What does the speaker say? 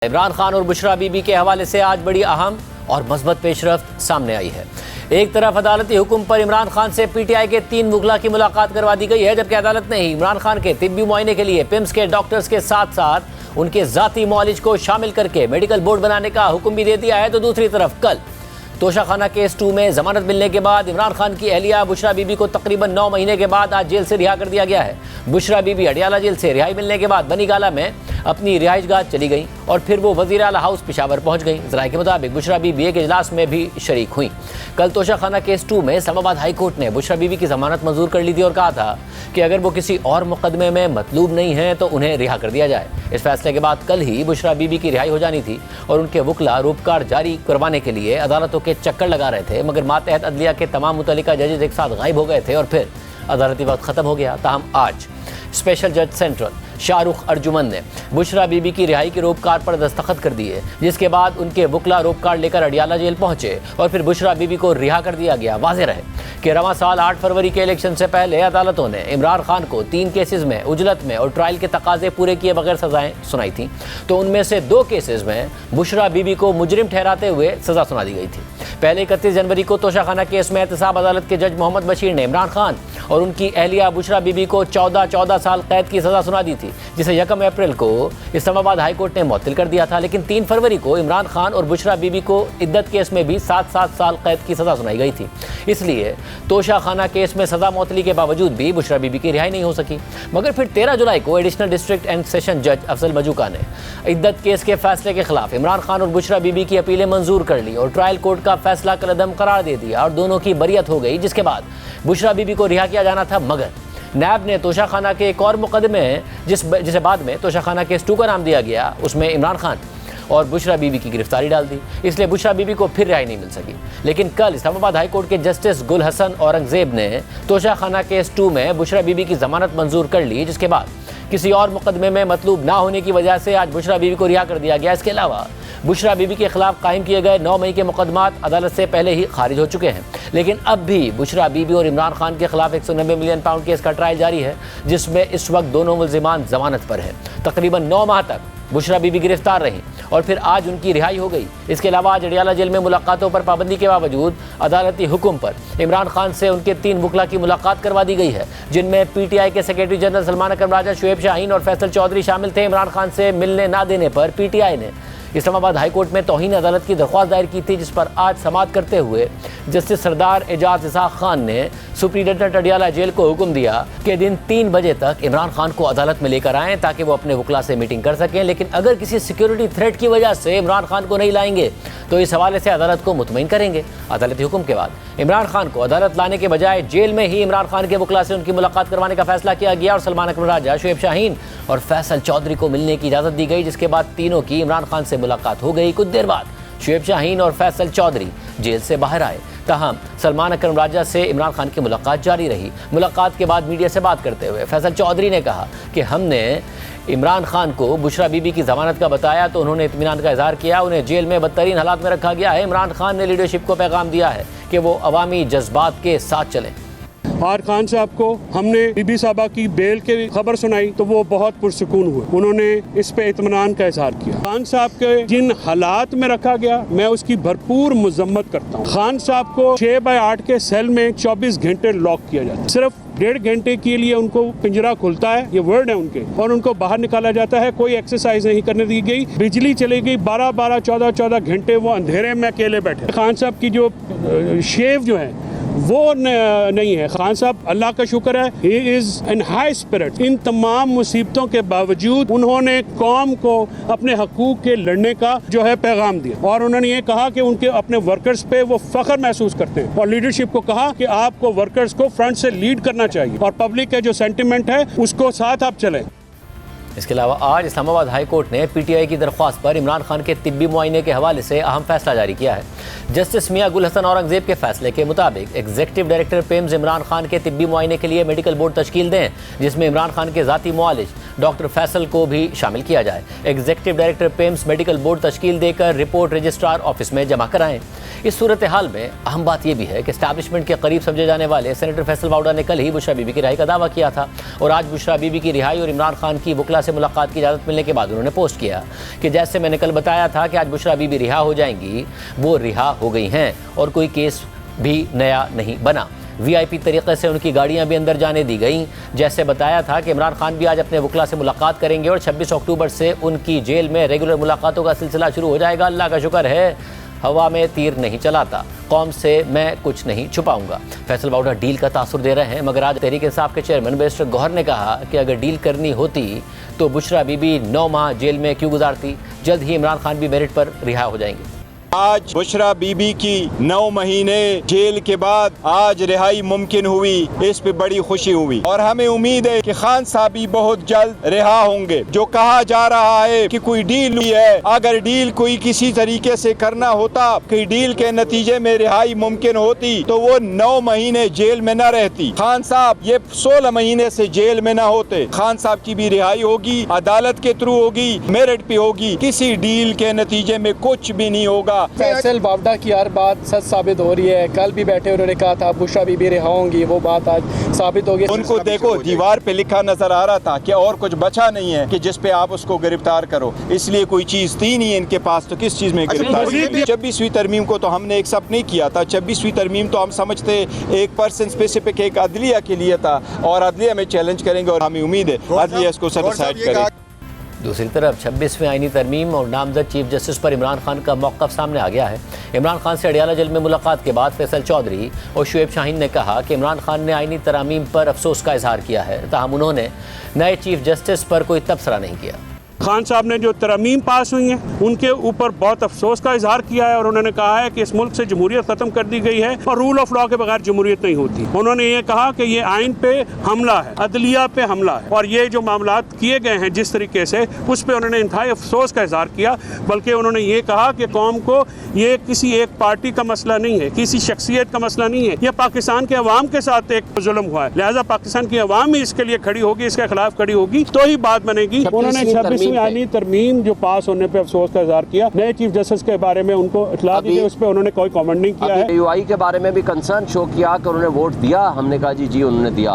इमरान खान और बुशरा बीबी के हवाले से आज बड़ी अहम और मज़बूत पेशरफ्त सामने आई है। एक तरफ अदालती हुक्म पर इमरान खान से पीटीआई के 3 मुगला की मुलाकात करवा दी गई है, जबकि अदालत ने ही इमरान खान के तिब्बी मुआयने के लिए पिम्स के डॉक्टर्स के साथ साथ उनके ज़ाती मुआलिज को शामिल करके मेडिकल बोर्ड बनाने का हुक्म भी दे दिया है। तो दूसरी तरफ कल तोशाखाना केस 2 में जमानत मिलने के बाद इमरान खान की अहलिया बुशरा बीबी को तकरीबन 9 महीने के बाद आज जेल से रिहा कर दिया गया है। बुशरा बीबी अडियाला जेल से रिहाई मिलने के बाद बनीगाला में अपनी रिहाइशगाह चली गई और फिर वो वज़ीर आला हाउस पेशावर पहुंच गई। ज़राए के मुताबिक बुशरा बीबी एक इजलास में भी शरीक हुई। कल तोशाखाना केस 2 में इस्लामाबाद हाई कोर्ट ने बुशरा बीबी की जमानत मंजूर कर ली थी और कहा था कि अगर वो किसी और मुकदमे में मतलूब नहीं है तो उन्हें रिहा कर दिया जाए। इस फैसले के बाद कल ही बुशरा बीबी की रिहाई हो जानी थी और उनके वकला रूपकार जारी करवाने के लिए अदालतों के चक्कर लगा रहे थे, मगर मातहत अदलिया के तमाम मुतल्लिका जजेस एक साथ गायब हो गए थे और फिर अदालती वक्त ख़त्म हो गया। ताहम आज स्पेशल जज सेंट्रल शाहरुख अर्जुमन ने बुशरा बीबी की रिहाई के रोपकार पर दस्तखत कर दिए, जिसके बाद उनके वकला रोपकार लेकर अडियाला जेल पहुंचे और फिर बुशरा बीबी को रिहा कर दिया गया। वाज़ेह रहे कि रवां साल 8 फरवरी के इलेक्शन से पहले अदालतों ने इमरान खान को 3 केसेस में उजलत में और ट्रायल के तकाजे पूरे किए बगैर सजाएं सुनाई थी, तो उनमें से 2 केसेस में बुशरा बीबी को मुजरिम ठहराते हुए सजा सुना दी गई थी। पहले 31 जनवरी को तोशाखाना केस में एहतसाब अदालत के जज मोहम्मद बशीर ने इमरान खान और उनकी अहलिया बुशरा बीबी को 14 साल कैद की सजा सुना दी थी, जिसे 1 अप्रैल को इस्लामाबाद हाई कोर्ट ने मुअत्तल कर दिया था। लेकिन 3 फरवरी को इमरान खान और बुशरा बीबी को इद्दत केस में भी 7 साल कैद की सजा सुनाई गई थी। इसलिए तोशाखाना केस में सजा मुअत्तली के बावजूद भी बुशरा बीबी की रिहाई नहीं हो सकी। मगर फिर 13 जुलाई को एडिशनल डिस्ट्रिक्ट एंड सेशन जज अफजल मजूका ने इद्दत केस के फैसले के खिलाफ इमरान खान और बुशरा बीबी की अपीलें मंजूर कर ली और ट्रायल कोर्ट का फैसला कलअदम करार दे दिया और दोनों की बरियत हो गई, जिसके बाद बुशरा बीबी को रिहा किया जाना था। मगर नैब ने तोशाखाना के एक और मुकदमे जिसे बाद में तोशाखाना केस 2 का नाम दिया गया, उसमें इमरान खान और बुशरा बीबी की गिरफ्तारी डाल दी। इसलिए बुशरा बीबी को फिर रिहाई नहीं मिल सकी। लेकिन कल इस्लामाबाद हाई कोर्ट के जस्टिस गुल हसन औरंगजेब ने तोशाखाना केस 2 में बुशरा बीबी की जमानत मंजूर कर ली, जिसके बाद किसी और मुकदमे में मतलूब ना होने की वजह से आज बुशरा बीबी को रिहा कर दिया गया। इसके अलावा बुशरा बीबी के खिलाफ कायम किए गए 9 मई के मुकदमात अदालत से पहले ही खारिज हो चुके हैं, लेकिन अब भी बुशरा बीबी और इमरान खान के खिलाफ 190 मिलियन पाउंड केस का ट्रायल जारी है, जिसमें इस वक्त दोनों मुल्जिमान जमानत पर हैं। तकरीबन 9 माह तक बुशरा बीबी गिरफ्तार रहीं और फिर आज उनकी रिहाई हो गई। इसके अलावा आज अडियाला जेल में मुलाकातों पर पाबंदी के बावजूद अदालती हुक्म पर इमरान खान से उनके 3 वकला की मुलाकात करवा दी गई है, जिनमें पीटीआई के सेक्रेटरी जनरल सलमान अकरम राजा, शुएब शाहीन और फैसल चौधरी शामिल थे। इमरान खान से मिलने ना देने पर पीटीआई ने इस्लामाबाद हाई कोर्ट में तौहीन अदालत की दरख्वास्त दायर की थी, जिस पर आज समाअत करते हुए जस्टिस सरदार एजाज इसाक खान ने सुप्रीडेंटेंट अडियाला जेल को हुक्म दिया कि दिन 3 बजे तक इमरान खान को अदालत में लेकर आएँ ताकि वो अपने वकला से मीटिंग कर सकें। लेकिन अगर किसी सिक्योरिटी थ्रेट की वजह से इमरान खान को नहीं लाएंगे तो इस हवाले से अदालत को मुतमईन करेंगे। अदालती हुक्म के बाद इमरान खान को अदालत लाने के बजाय जेल में ही इमरान खान के वकला से उनकी मुलाकात करवाने का फैसला किया गया और सलमान अकरम राजा, शुएब शाहीन और फैसल चौधरी को मिलने की इजाज़त दी गई, जिसके बाद तीनों की इमरान खान से मुलाकात हो गई। कुछ देर बाद शुएब शाहीन और फैसल चौधरी जेल से बाहर आए। ताहम सलमान अकरम राजा से इमरान खान की मुलाकात जारी रही। मुलाकात के बाद मीडिया से बात करते हुए फैसल चौधरी ने कहा कि हमने इमरान खान को बुशरा बीबी की जमानत का बताया तो उन्होंने इत्मीनान का इजहार किया। उन्हें जेल में बदतरीन हालात में रखा गया है। इमरान खान ने लीडरशिप को पैगाम दिया है कि वो अवामी जज्बात के साथ चलें। और खान साहब को हमने बीबी साहबा की बेल की खबर सुनाई तो वो बहुत पुरसुकून हुए, उन्होंने इस पे इत्मीनान का इजहार किया। खान साहब के जिन हालात में रखा गया मैं उसकी भरपूर मजम्मत करता हूँ। खान साहब को 6x8 के सेल में 24 घंटे लॉक किया जाता है। सिर्फ 1.5 घंटे के लिए उनको पिंजरा खुलता है, ये वर्ड है उनके, और उनको बाहर निकाला जाता है। कोई एक्सरसाइज नहीं करने दी गई, बिजली चली गई, 12 14 घंटे वो अंधेरे में अकेले बैठे। खान साहब की जो शेव जो है वो नहीं है। खान साहब अल्लाह का शुक्र है, he is in high spirit. इन तमाम मुसीबतों के बावजूद उन्होंने कौम को अपने हकूक के लड़ने का जो है पैगाम दिया और उन्होंने ये कहा कि उनके अपने वर्कर्स पे वो फख्र महसूस करते हैं और लीडरशिप को कहा कि आपको वर्कर्स को फ्रंट से लीड करना चाहिए और पब्लिक का जो सेंटिमेंट है उसको साथ आप चलें। इसके अलावा आज इस्लामाबाद हाई कोर्ट ने पीटीआई की दरख्वास्त पर इमरान खान के तिब्बी मुआयने के हवाले से अहम फैसला जारी किया है। जस्टिस मियां गुल हसन औरंगजेब के फैसले के मुताबिक executive director PIMS Imran Khan के तिब्बी मुआयने के लिए मेडिकल बोर्ड तश्कील दें, जिसमें इमरान खान के ज़ाती मुआलिज डॉक्टर फैसल को भी शामिल किया जाए। Executive director PIMS medical board तश्कील देकर रिपोर्ट रजिस्ट्रार ऑफिस में जमा कराएं। इस सूरत हाल में अहम बात यह भी है कि एस्टैब्लिशमेंट के करीब समझे जाने वाले सेनेटर फैसल बाउडा ने कल ही बुशरा बीबी की रिहाई का दावा किया था और आज बुशरा बीबी की रिहाई और इमरान खान की वकला से मुलाकात की इजाज़त मिलने के बाद उन्होंने पोस्ट किया कि जैसे मैंने कल बताया था कि आज बुशरा बीबी रिहा हो जाएंगी, वो रिहा हो गई हैं और कोई केस भी नया नहीं बना। वीआईपी तरीके से उनकी गाड़ियां भी अंदर जाने दी गई। जैसे बताया था कि इमरान खान भी आज अपने वकला से मुलाकात करेंगे और 26 अक्टूबर से उनकी जेल में रेगुलर मुलाकातों का सिलसिला शुरू हो जाएगा। अल्लाह का शुक्र है हवा में तीर नहीं चलाता, कौम से मैं कुछ नहीं छुपाऊंगा। फैसल बाउडा डील का तासुर दे रहे हैं, मगर आज तहरीक इंसाफ के चेयरमैन बैरिस्टर गौहर ने कहा कि अगर डील करनी होती तो बुशरा बीबी 9 माह जेल में क्यों गुजारती। जल्द ही इमरान खान भी मेरिट पर रिहा हो जाएंगे। आज बुशरा बीबी की 9 महीने जेल के बाद आज रिहाई मुमकिन हुई, इस पे बड़ी खुशी हुई और हमें उम्मीद है कि खान साहब भी बहुत जल्द रिहा होंगे। जो कहा जा रहा है कि कोई डील हुई है, अगर डील कोई किसी तरीके से करना होता कि डील के नतीजे में रिहाई मुमकिन होती तो वो 9 महीने जेल में न रहती। खान साहब ये 16 महीने से जेल में न होते। खान साहब की भी रिहाई होगी, अदालत के थ्रू होगी, मेरिट पे होगी। किसी डील के नतीजे में कुछ भी नहीं होगा। फैसल बावडा की हर बात सच साबित हो रही है। कल भी बैठे उन्होंने कहा था बुशरा बीबी रिहा होंगी, वो बात आज साबित हो गई। उनको देखो दीवार पे लिखा नजर आ रहा था कि और कुछ बचा नहीं है कि जिस पे आप उसको गिरफ्तार करो, इसलिए कोई चीज थी नहीं इनके पास, तो किस चीज में गिरफ्तार। 26वीं तरमीम को तो हमने एक्सेप्ट नहीं किया था। 26वीं तरमीम तो हम समझते एक पर्सन स्पेसिफिक एक अदलिया के लिए था और अदलिया में चैलेंज करेंगे और हमें उम्मीद है अदलिया इसको सेटिस्फाइड करेगी। दूसरी तरफ 26वीं आईनी तरमीम और नामजद चीफ जस्टिस पर इमरान खान का मौक़िफ़ सामने आ गया है। इमरान खान से अडियाला जेल में मुलाकात के बाद फैसल चौधरी और शुएब शाहीन ने कहा कि इमरान खान ने आईनी तरमीम पर अफसोस का इजहार किया है, ताहम उन्होंने नए चीफ जस्टिस पर कोई तबसरा नहीं किया। खान साहब ने जो तरमीम पास हुई हैं उनके ऊपर बहुत अफसोस का इजहार किया है और उन्होंने कहा है कि इस मुल्क से जमहूरियत ख़त्म कर दी गई है और रूल ऑफ लॉ के बगैर जमहूरियत नहीं होती। उन्होंने ये कहा कि ये आइन पे हमला है, अदलिया पे हमला है और ये जो मामलात किए गए हैं जिस तरीके से, उस पर उन्होंने इंतहाई अफसोस का इजहार किया। बल्कि उन्होंने ये कहा कि कौम को ये किसी एक पार्टी का मसला नहीं है, किसी शख्सियत का मसला नहीं है, यह पाकिस्तान के अवाम के साथ एक जुल्म हुआ है, लिहाजा पाकिस्तान की अवाम ही इसके लिए खड़ी होगी, इसके खिलाफ खड़ी होगी तो ही बात बनेगी। उन्होंने 26वीं आईनी तरमीम जो पास होने पे अफसोस का इजहार किया। नए चीफ जस्टिस के बारे में उनको इत्तला दी, उस पर उन्होंने कोई कमेंट नहीं किया है। यूआई के बारे में भी कंसर्न शो किया कि उन्होंने वोट दिया, हमने कहा जी उन्होंने दिया।